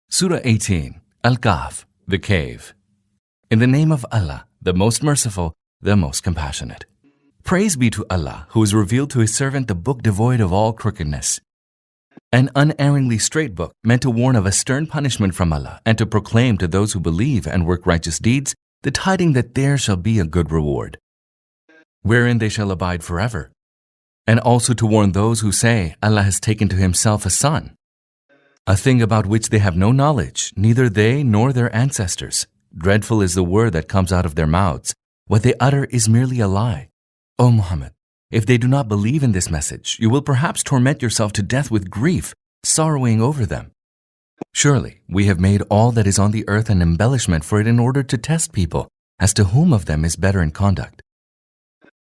Surah 18, Al-Kahf, the Cave. In the name of Allah, the most merciful, the most compassionate. Praise be to Allah, who has revealed to His servant the book devoid of all crookedness. An unerringly straight book meant to warn of a stern punishment from Allah and to proclaim to those who believe and work righteous deeds the tiding that there shall be a good reward, wherein they shall abide forever. And also to warn those who say Allah has taken to Himself a son, a thing about which they have no knowledge, neither they nor their ancestors. Dreadful is the word that comes out of their mouths. What they utter is merely a lie. O Muhammad, if they do not believe in this message, you will perhaps torment yourself to death with grief, sorrowing over them. Surely, we have made all that is on the earth an embellishment for it in order to test people as to whom of them is better in conduct.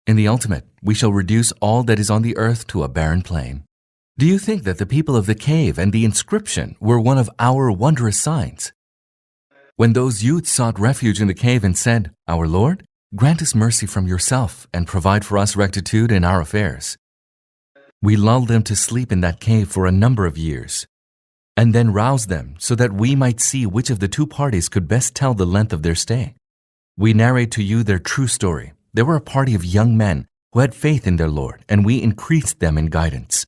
In the ultimate, we shall reduce all that is on the earth to a barren plain. Do you think that the people of the cave and the inscription were one of our wondrous signs? When those youths sought refuge in the cave and said, Our Lord, grant us mercy from yourself and provide for us rectitude in our affairs. We lulled them to sleep in that cave for a number of years, and then roused them so that we might see which of the two parties could best tell the length of their stay. We narrate to you their true story. There were a party of young men who had faith in their Lord, and we increased them in guidance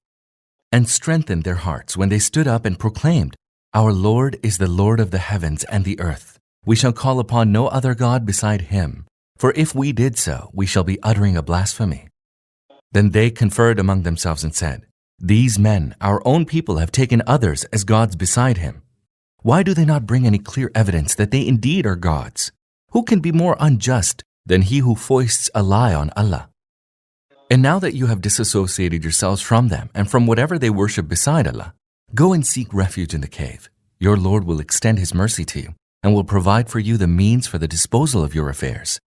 and strengthened their hearts when they stood up and proclaimed, Our Lord is the Lord of the heavens and the earth. We shall call upon no other God beside Him, for if we did so, we shall be uttering a blasphemy. Then they conferred among themselves and said, These men, our own people, have taken others as gods beside Him. Why do they not bring any clear evidence that they indeed are gods? Who can be more unjust than he who foists a lie on Allah? And now that you have disassociated yourselves from them and from whatever they worship beside Allah, go and seek refuge in the cave. Your Lord will extend His mercy to you and will provide for you the means for the disposal of your affairs.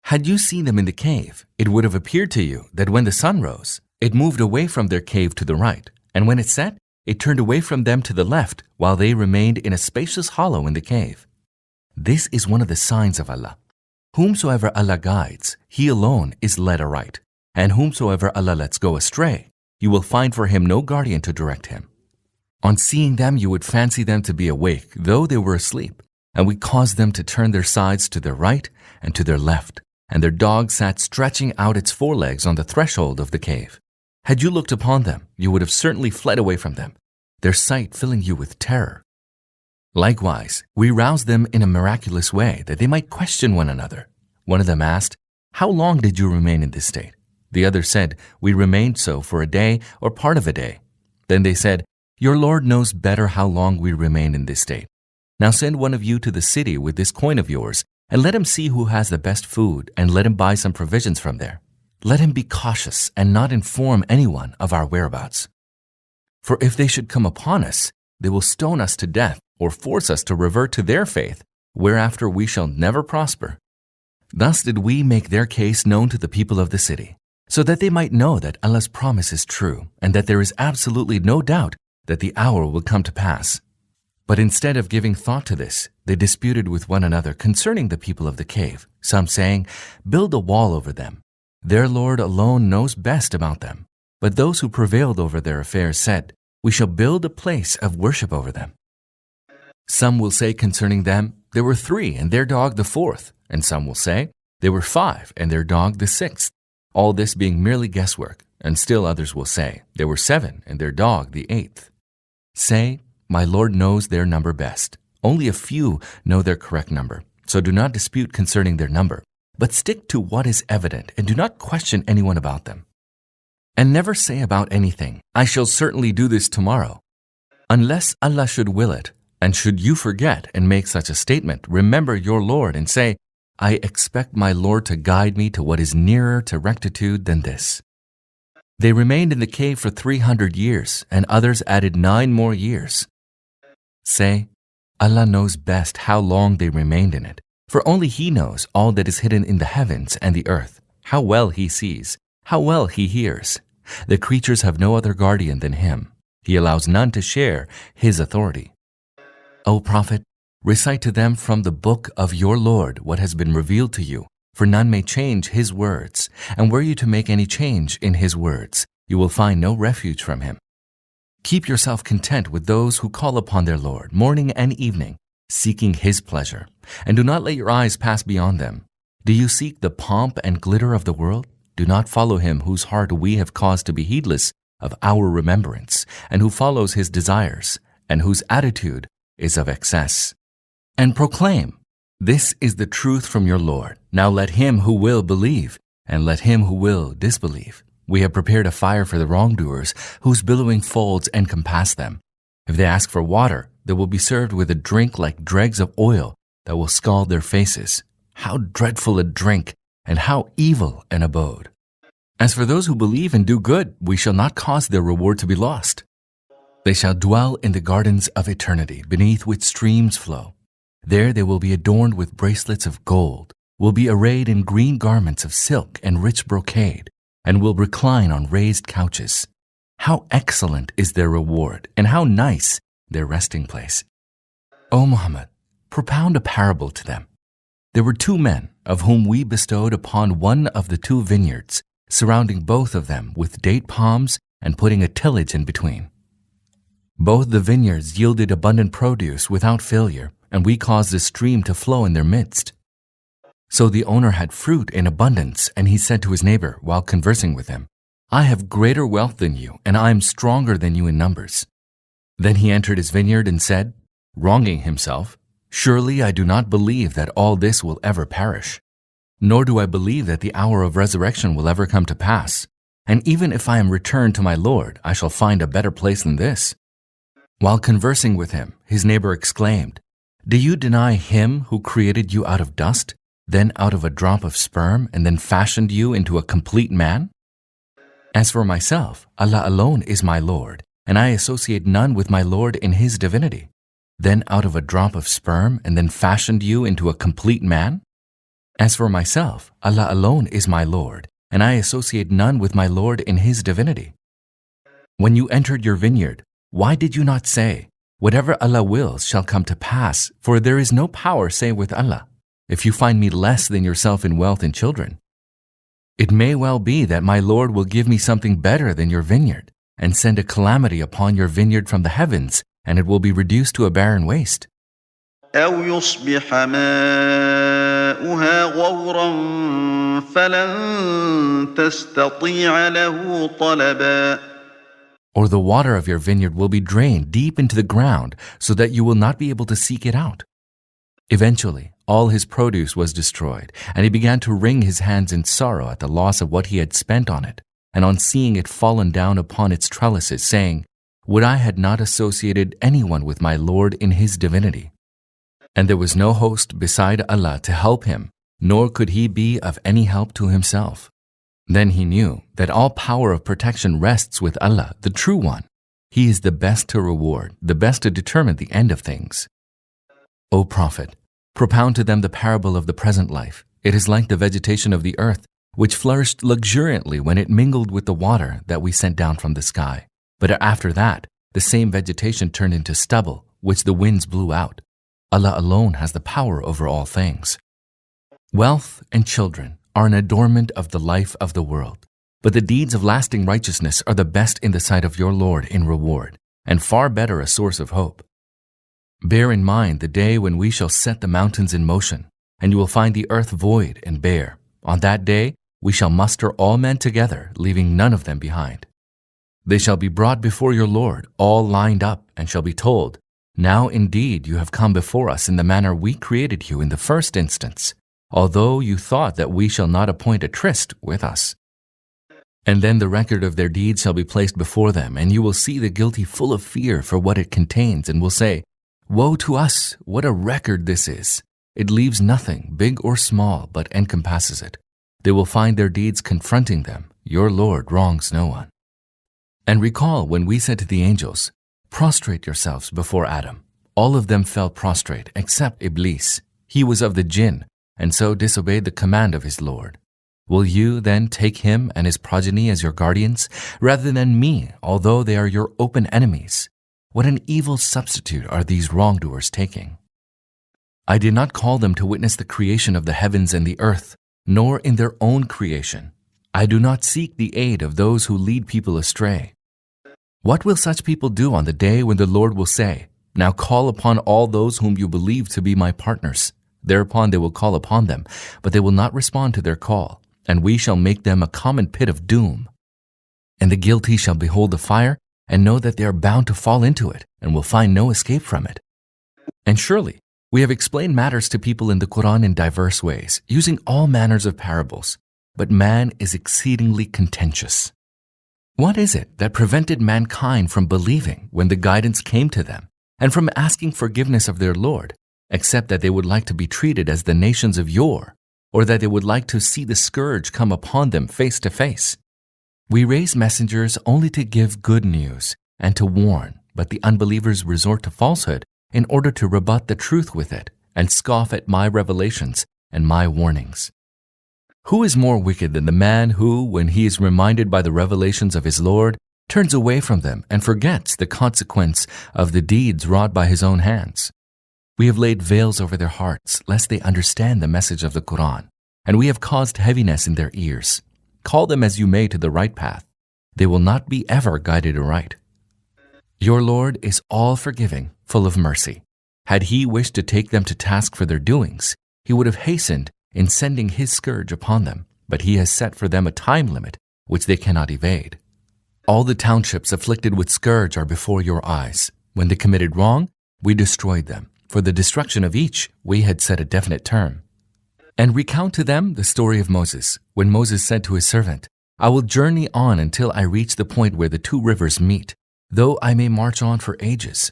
Had you seen them in the cave, it would have appeared to you that when the sun rose, it moved away from their cave to the right, and when it set, it turned away from them to the left, while they remained in a spacious hollow in the cave. This is one of the signs of Allah. Whomsoever Allah guides, He alone is led aright. And whomsoever Allah lets go astray, you will find for him no guardian to direct him. On seeing them, you would fancy them to be awake, though they were asleep, and we caused them to turn their sides to their right and to their left, and their dog sat stretching out its forelegs on the threshold of the cave. Had you looked upon them, you would have certainly fled away from them, their sight filling you with terror. Likewise, we roused them in a miraculous way that they might question one another. One of them asked, How long did you remain in this state? The other said, We remained so for a day or part of a day. Then they said, Your Lord knows better how long we remain in this state. Now send one of you to the city with this coin of yours, and let him see who has the best food, and let him buy some provisions from there. Let him be cautious and not inform anyone of our whereabouts. For if they should come upon us, they will stone us to death or force us to revert to their faith, whereafter we shall never prosper. Thus did we make their case known to the people of the city, so that they might know that Allah's promise is true and that there is absolutely no doubt that the hour will come to pass. But instead of giving thought to this, they disputed with one another concerning the people of the cave, some saying, Build a wall over them. Their Lord alone knows best about them. But those who prevailed over their affairs said, We shall build a place of worship over them. Some will say concerning them, There were 3 and their dog the 4th, and some will say, There were 5 and their dog the 6th. All this being merely guesswork, and still others will say, There were 7 and their dog the 8th. Say, My Lord knows their number best. Only a few know their correct number, so do not dispute concerning their number, but stick to what is evident and do not question anyone about them. And never say about anything, I shall certainly do this tomorrow. Unless Allah should will it, and should you forget and make such a statement, remember your Lord and say, I expect my Lord to guide me to what is nearer to rectitude than this. They remained in the cave for 300 years, and others added 9 more years. Say, Allah knows best how long they remained in it, for only He knows all that is hidden in the heavens and the earth, how well He sees, how well He hears. The creatures have no other guardian than Him. He allows none to share His authority. O Prophet, recite to them from the book of your Lord what has been revealed to you, for none may change His words, and were you to make any change in His words, you will find no refuge from Him. Keep yourself content with those who call upon their Lord morning and evening, seeking His pleasure, and do not let your eyes pass beyond them. Do you seek the pomp and glitter of the world? Do not follow him whose heart we have caused to be heedless of our remembrance, and who follows his desires, and whose attitude is of excess. And proclaim, this is the truth from your Lord. Now let him who will believe, and let him who will disbelieve. We have prepared a fire for the wrongdoers, whose billowing folds encompass them. If they ask for water, they will be served with a drink like dregs of oil that will scald their faces. How dreadful a drink, and how evil an abode. As for those who believe and do good, we shall not cause their reward to be lost. They shall dwell in the gardens of eternity, beneath which streams flow. There they will be adorned with bracelets of gold, will be arrayed in green garments of silk and rich brocade, and will recline on raised couches. How excellent is their reward, and how nice their resting place. O Muhammad, propound a parable to them. There were 2 men, of whom we bestowed upon one of the 2 vineyards, surrounding both of them with date palms and putting a tillage in between. Both the vineyards yielded abundant produce without failure, and we caused a stream to flow in their midst. So the owner had fruit in abundance, and he said to his neighbor while conversing with him, I have greater wealth than you, and I am stronger than you in numbers. Then he entered his vineyard and said, wronging himself, surely I do not believe that all this will ever perish, nor do I believe that the hour of resurrection will ever come to pass. And even if I am returned to my Lord, I shall find a better place than this. While conversing with him, his neighbor exclaimed, do you deny him who created you out of dust, then out of a drop of sperm, and then fashioned you into a complete man? As for myself, Allah alone is my Lord, and I associate none with my Lord in his divinity. Then out of a drop of sperm, and then fashioned you into a complete man? As for myself, Allah alone is my Lord, and I associate none with my Lord in his divinity. When you entered your vineyard, why did you not say, whatever Allah wills shall come to pass, for there is no power save with Allah, if you find me less than yourself in wealth and children? It may well be that my Lord will give me something better than your vineyard, and send a calamity upon your vineyard from the heavens, and it will be reduced to a barren waste. أو يصبح ماؤها غورا فلن تستطيع له طلبا. Or the water of your vineyard will be drained deep into the ground, so that you will not be able to seek it out. Eventually, all his produce was destroyed, and he began to wring his hands in sorrow at the loss of what he had spent on it, and on seeing it fallen down upon its trellises, saying, would I had not associated anyone with my Lord in his divinity. And there was no host beside Allah to help him, nor could he be of any help to himself. Then he knew that all power of protection rests with Allah, the True One. He is the best to reward, the best to determine the end of things. O Prophet, propound to them the parable of the present life. It is like the vegetation of the earth, which flourished luxuriantly when it mingled with the water that we sent down from the sky. But after that, the same vegetation turned into stubble, which the winds blew out. Allah alone has the power over all things. Wealth and children are an adornment of the life of the world, but the deeds of lasting righteousness are the best in the sight of your Lord in reward, and far better a source of hope. Bear in mind the day when we shall set the mountains in motion, and you will find the earth void and bare. On that day, we shall muster all men together, leaving none of them behind. They shall be brought before your Lord, all lined up, and shall be told, now indeed you have come before us in the manner we created you in the first instance, although you thought that we shall not appoint a tryst with us. And then the record of their deeds shall be placed before them, and you will see the guilty full of fear for what it contains, and will say, woe to us, what a record this is! It leaves nothing, big or small, but encompasses it. They will find their deeds confronting them. Your Lord wrongs no one. And recall when we said to the angels, prostrate yourselves before Adam. All of them fell prostrate, except Iblis. He was of the jinn, and so disobeyed the command of his Lord. Will you then take him and his progeny as your guardians, rather than me, although they are your open enemies? What an evil substitute are these wrongdoers taking! I did not call them to witness the creation of the heavens and the earth, nor in their own creation. I do not seek the aid of those who lead people astray. What will such people do on the day when the Lord will say, "Now call upon all those whom you believe to be my partners"? Thereupon they will call upon them, but they will not respond to their call, and we shall make them a common pit of doom. And the guilty shall behold the fire and know that they are bound to fall into it and will find no escape from it. And surely, we have explained matters to people in the Quran in diverse ways, using all manners of parables, but man is exceedingly contentious. What is it that prevented mankind from believing when the guidance came to them and from asking forgiveness of their Lord, except that they would like to be treated as the nations of yore, or that they would like to see the scourge come upon them face to face? We raise messengers only to give good news and to warn, but the unbelievers resort to falsehood in order to rebut the truth with it and scoff at my revelations and my warnings. Who is more wicked than the man who, when he is reminded by the revelations of his Lord, turns away from them and forgets the consequence of the deeds wrought by his own hands? We have laid veils over their hearts, lest they understand the message of the Quran, and we have caused heaviness in their ears. Call them as you may to the right path. They will not be ever guided aright. Your Lord is all forgiving, full of mercy. Had he wished to take them to task for their doings, he would have hastened in sending his scourge upon them, but he has set for them a time limit which they cannot evade. All the townships afflicted with scourge are before your eyes. When they committed wrong, we destroyed them. For the destruction of each, we had set a definite term. And recount to them the story of Moses, when Moses said to his servant, "I will journey on until I reach the point where the two rivers meet, though I may march on for ages."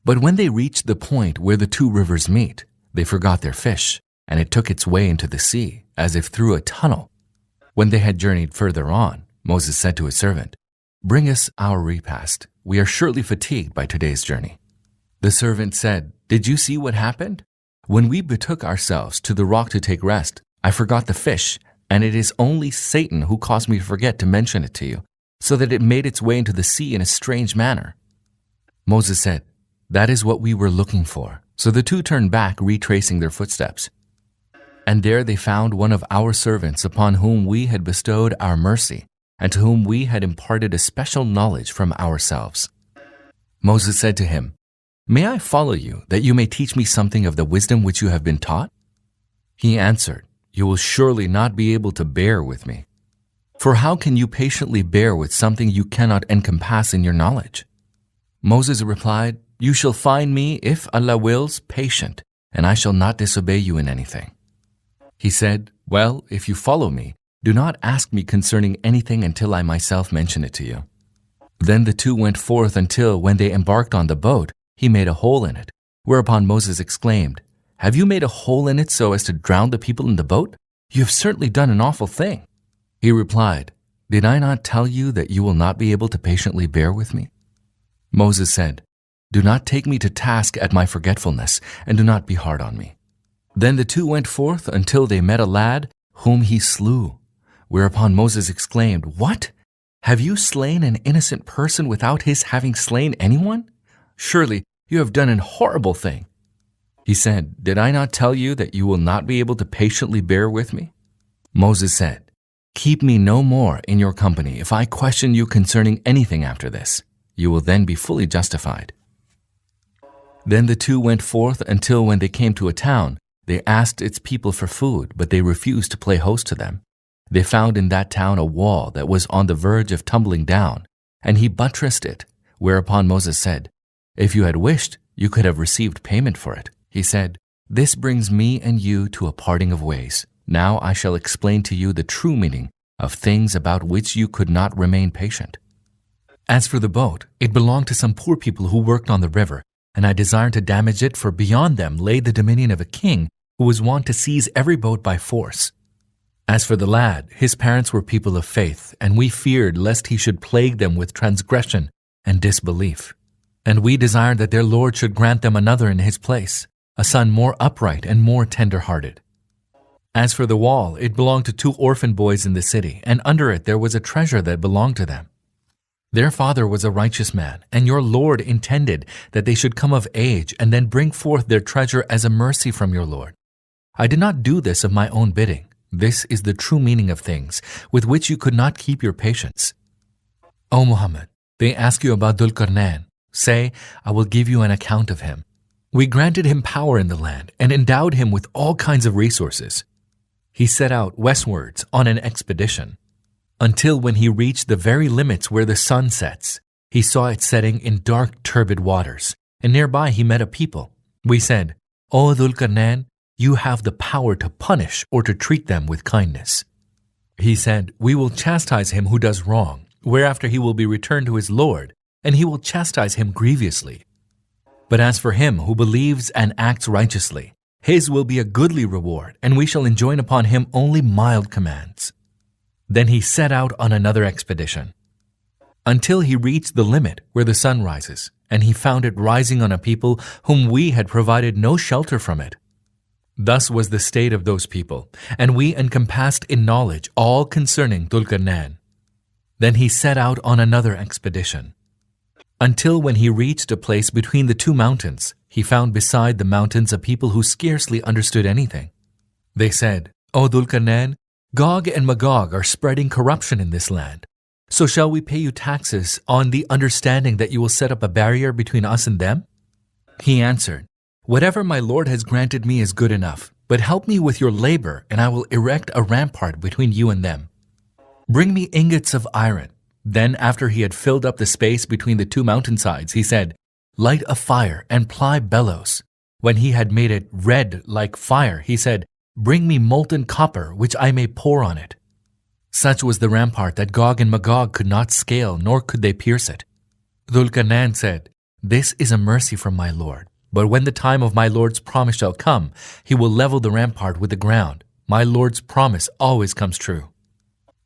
But when they reached the point where the two rivers meet, they forgot their fish, and it took its way into the sea, as if through a tunnel. When they had journeyed further on, Moses said to his servant, "Bring us our repast. We are surely fatigued by today's journey." The servant said, "Did you see what happened? When we betook ourselves to the rock to take rest, I forgot the fish, and it is only Satan who caused me to forget to mention it to you, so that it made its way into the sea in a strange manner." Moses said, "That is what we were looking for." So the two turned back, retracing their footsteps. And there they found one of our servants upon whom we had bestowed our mercy, and to whom we had imparted a special knowledge from ourselves. Moses said to him, "May I follow you, that you may teach me something of the wisdom which you have been taught?" He answered, "You will surely not be able to bear with me. For how can you patiently bear with something you cannot encompass in your knowledge?" Moses replied, "You shall find me, if Allah wills, patient, and I shall not disobey you in anything." He said, "Well, if you follow me, do not ask me concerning anything until I myself mention it to you." Then the two went forth until, when they embarked on the boat, he made a hole in it, whereupon Moses exclaimed, "Have you made a hole in it so as to drown the people in the boat? You have certainly done an awful thing." He replied, "Did I not tell you that you will not be able to patiently bear with me?" Moses said, "Do not take me to task at my forgetfulness, and do not be hard on me." Then the two went forth until they met a lad whom he slew, whereupon Moses exclaimed, "What? Have you slain an innocent person without his having slain anyone? Surely you have done an horrible thing." He said, "Did I not tell you that you will not be able to patiently bear with me?" Moses said, "Keep me no more in your company if I question you concerning anything after this. You will then be fully justified." Then the two went forth until when they came to a town, they asked its people for food, but they refused to play host to them. They found in that town a wall that was on the verge of tumbling down, and he buttressed it, whereupon Moses said, "If you had wished, you could have received payment for it." He said, "This brings me and you to a parting of ways. Now I shall explain to you the true meaning of things about which you could not remain patient. As for the boat, it belonged to some poor people who worked on the river, and I desired to damage it, for beyond them lay the dominion of a king who was wont to seize every boat by force. As for the lad, his parents were people of faith, and we feared lest he should plague them with transgression and disbelief. And we desired that their Lord should grant them another in his place, a son more upright and more tender-hearted. As for the wall, it belonged to two orphan boys in the city, and under it there was a treasure that belonged to them. Their father was a righteous man, and your Lord intended that they should come of age and then bring forth their treasure as a mercy from your Lord. I did not do this of my own bidding. This is the true meaning of things, with which you could not keep your patience. O Muhammad, They ask you about Dhul Qarnayn. Say, I will give you an account of him. We granted him power in the land and endowed him with all kinds of resources. He set out westwards on an expedition, until when he reached the very limits where the sun sets, he saw it setting in dark, turbid waters, and nearby he met a people. We said, O Dhul Qarnayn, you have the power to punish or to treat them with kindness. He said, we will chastise him who does wrong, whereafter he will be returned to his Lord, and he will chastise him grievously. But as for him who believes and acts righteously, his will be a goodly reward, and we shall enjoin upon him only mild commands. Then he set out on another expedition, until he reached the limit where the sun rises, and he found it rising on a people whom we had provided no shelter from it. Thus was the state of those people, and we encompassed in knowledge all concerning Dhul Qarnayn. Then he set out on another expedition, until when he reached a place between the two mountains, he found beside the mountains a people who scarcely understood anything. They said, O Dhul Qarnayn, Gog and Magog are spreading corruption in this land. So shall we pay you taxes on the understanding that you will set up a barrier between us and them? He answered, whatever my Lord has granted me is good enough, but help me with your labor, and I will erect a rampart between you and them. Bring me ingots of iron. Then after he had filled up the space between the two mountainsides, he said, light a fire and ply bellows. When he had made it red like fire, he said, bring me molten copper, which I may pour on it. Such was the rampart that Gog and Magog could not scale, nor could they pierce it. Dhul Qarnayn said, this is a mercy from my Lord. But when the time of my Lord's promise shall come, he will level the rampart with the ground. My Lord's promise always comes true.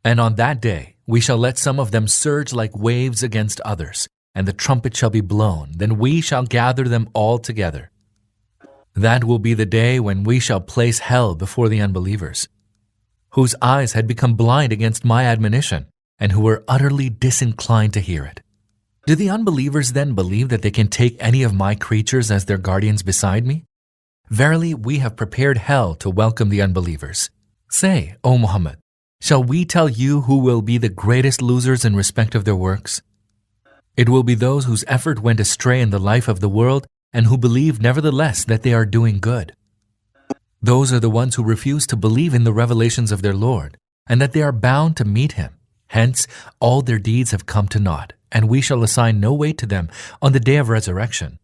And on that day, we shall let some of them surge like waves against others, and the trumpet shall be blown. Then we shall gather them all together. That will be the day when we shall place hell before the unbelievers, whose eyes had become blind against my admonition, and who were utterly disinclined to hear it. Do the unbelievers then believe that they can take any of my creatures as their guardians beside me? Verily, we have prepared hell to welcome the unbelievers. Say, O Muhammad, shall we tell you who will be the greatest losers in respect of their works? It will be those whose effort went astray in the life of the world and who believe nevertheless that they are doing good. Those are the ones who refuse to believe in the revelations of their Lord and that they are bound to meet him. Hence, all their deeds have come to naught, and we shall assign no weight to them on the day of resurrection.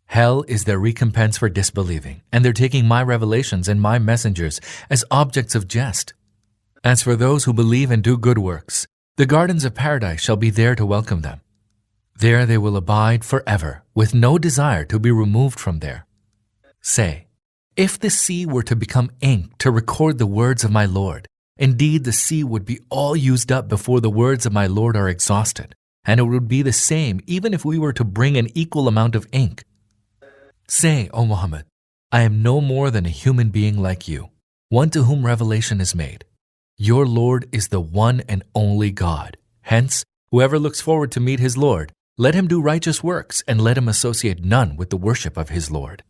Hell is their recompense for disbelieving, and they're taking my revelations and my messengers as objects of jest. As for those who believe and do good works, the gardens of paradise shall be there to welcome them. There they will abide forever, with no desire to be removed from there. Say, if the sea were to become ink to record the words of my Lord, indeed the sea would be all used up before the words of my Lord are exhausted, and it would be the same even if we were to bring an equal amount of ink. Say, O Muhammad, I am no more than a human being like you, one to whom revelation is made. Your Lord is the one and only God. Hence, whoever looks forward to meet his Lord, let him do righteous works and let him associate none with the worship of his Lord.